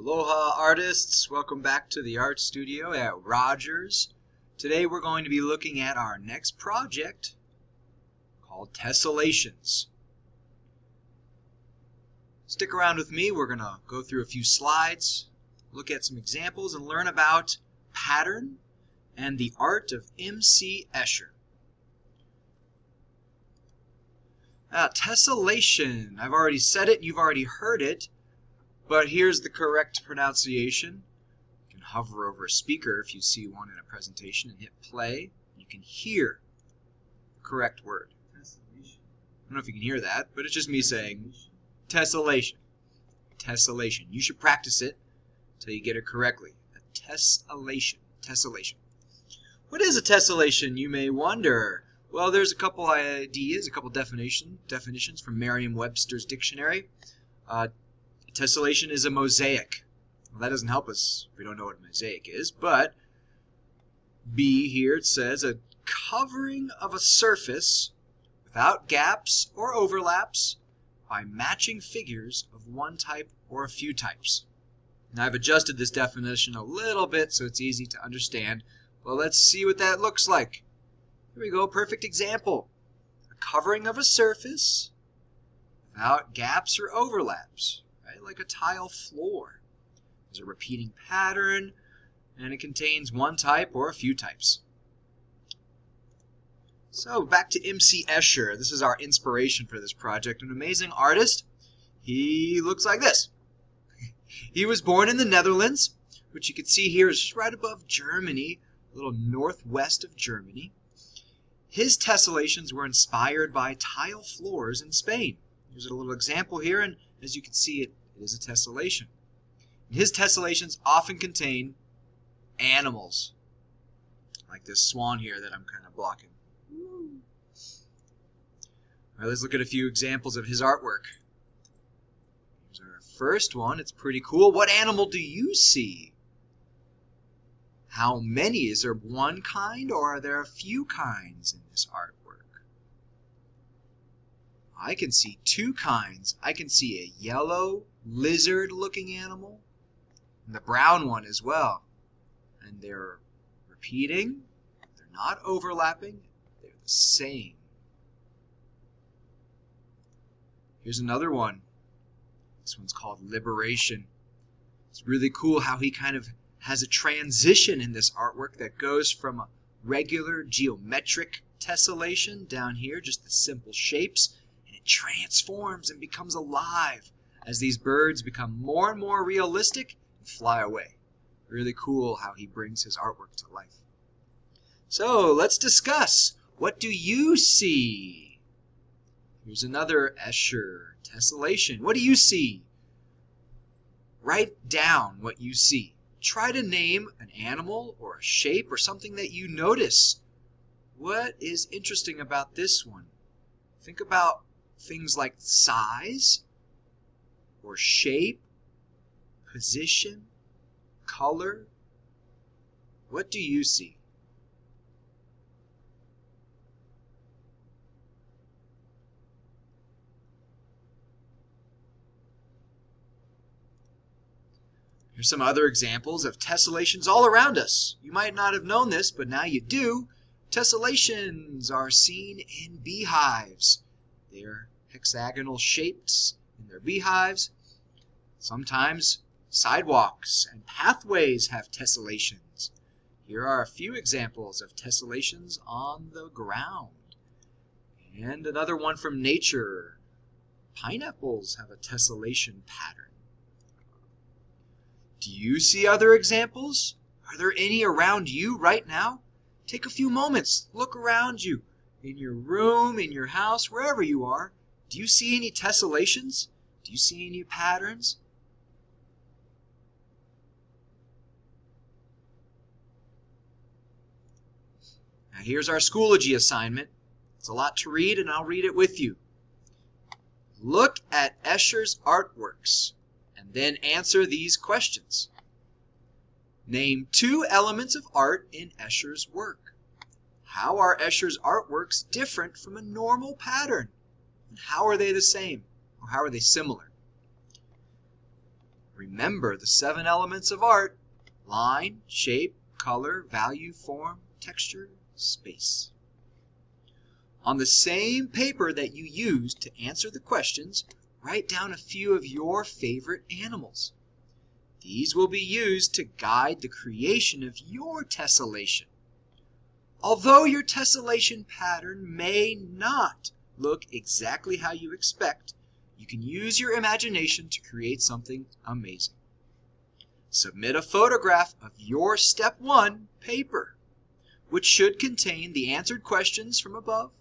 Aloha artists, welcome back to the art studio at Rogers. Today we're going to be looking at our next project called Tessellations. Stick around with me, we're going to go through a few slides, look at some examples, and learn about pattern and the art of M.C. Escher. Tessellation, I've already said it, you've already heard it. But here's the correct pronunciation. You can hover over a speaker if you see one in a presentation and hit play. You can hear the correct word. Tessellation. I don't know if you can hear that, but it's just me saying tessellation. Tessellation. You should practice it until you get it correctly. A tessellation. Tessellation. What is a tessellation, you may wonder? Well, there's a couple ideas, a couple definitions from Merriam-Webster's dictionary. Tessellation is a mosaic. Well, that doesn't help us if we don't know what a mosaic is, but B here it says a covering of a surface without gaps or overlaps by matching figures of one type or a few types. Now I've adjusted this definition a little bit so it's easy to understand. Well, let's see what that looks like. Here we go, perfect example. A covering of a surface without gaps or overlaps. Like a tile floor. There's a repeating pattern, and it contains one type or a few types. So back to M.C. Escher. This is our inspiration for this project. An amazing artist. He looks like this. He was born in the Netherlands, which you can see here is just right above Germany, a little northwest of Germany. His tessellations were inspired by tile floors in Spain. Here's a little example here, and as you can see, it is a tessellation. And his tessellations often contain animals, like this swan here that I'm kind of blocking. All right, let's look at a few examples of his artwork. Here's our first one. It's pretty cool. What animal do you see? How many? Is there one kind, or are there a few kinds in this artwork? I can see two kinds. I can see a yellow lizard-looking animal and the brown one as well. And they're repeating. They're not overlapping. They're the same. Here's another one. This one's called Liberation. It's really cool how he kind of has a transition in this artwork that goes from a regular geometric tessellation down here, just the simple shapes, transforms and becomes alive as these birds become more and more realistic and fly away. Really cool how he brings his artwork to life. So let's discuss. What do you see? Here's another Escher tessellation. What do you see? Write down what you see. Try to name an animal or a shape or something that you notice. What is interesting about this one? Think about things like size or shape, position, color. What do you see? Here's some other examples of tessellations all around us. You might not have known this, but now you do. Tessellations are seen in beehives. They're hexagonal shapes in their beehives. Sometimes sidewalks and pathways have tessellations. Here are a few examples of tessellations on the ground. And another one from nature. Pineapples have a tessellation pattern. Do you see other examples? Are there any around you right now? Take a few moments. Look around you. In your room, in your house, wherever you are, do you see any tessellations? Do you see any patterns? Now here's our Schoology assignment. It's a lot to read, and I'll read it with you. Look at Escher's artworks, and then answer these questions. Name two elements of art in Escher's work. How are Escher's artworks different from a normal pattern? And how are they the same? Or how are they similar? Remember the 7 elements of art: line, shape, color, value, form, texture, space. On the same paper that you used to answer the questions, write down a few of your favorite animals. These will be used to guide the creation of your tessellation. Although your tessellation pattern may not look exactly how you expect, you can use your imagination to create something amazing. Submit a photograph of your Step 1 paper, which should contain the answered questions from above,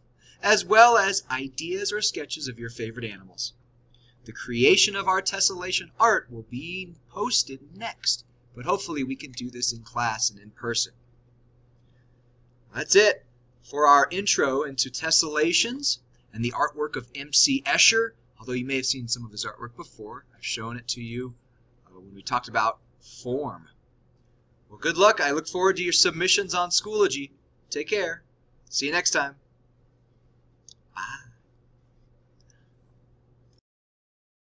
as well as ideas or sketches of your favorite animals. The creation of our tessellation art will be posted next, but hopefully we can do this in class and in person. That's it for our intro into tessellations and the artwork of M.C. Escher. Although you may have seen some of his artwork before, I've shown it to you when we talked about form. Well, good luck. I look forward to your submissions on Schoology. Take care. See you next time.